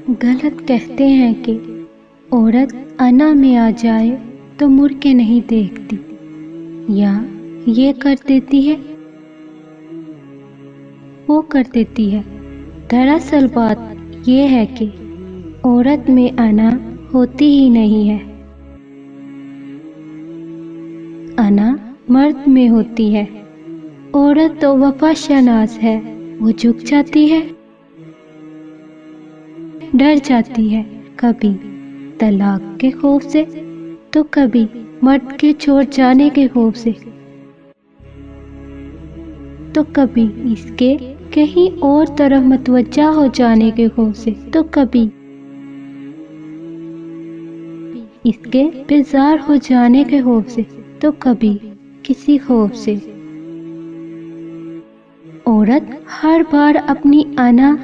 غلط کہتے ہیں کہ عورت انا میں آ جائے تو مڑ کے نہیں دیکھتی، یا یہ کر دیتی ہے وہ کر دیتی ہے۔ دراصل بات یہ ہے کہ عورت میں انا ہوتی ہی نہیں ہے، انا مرد میں ہوتی ہے۔ عورت تو وفا شناس ہے، وہ جھک جاتی ہے، ڈر جاتی ہے، کبھی طلاق کے خوف سے تو کبھی مرد کے چھوڑ جانے کے خوف سے، تو کبھی اس کے کہیں اور طرف متوجہ ہو جانے کے خوف سے، تو کبھی اس کے بیزار ہو جانے کے خوف سے، تو کبھی کسی خوف سے۔ عورت ہر بار اپنی انا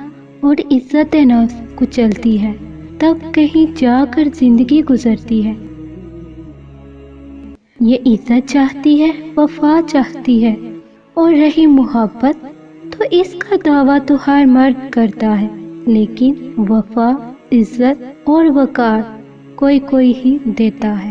اور عزت نفس کچلتی ہے، تب کہیں جا کر زندگی گزرتی ہے۔ یہ عزت چاہتی ہے، وفا چاہتی ہے، اور رہی محبت تو اس کا دعویٰ تو ہر مرد کرتا ہے، لیکن وفا، عزت اور وقار کوئی کوئی ہی دیتا ہے۔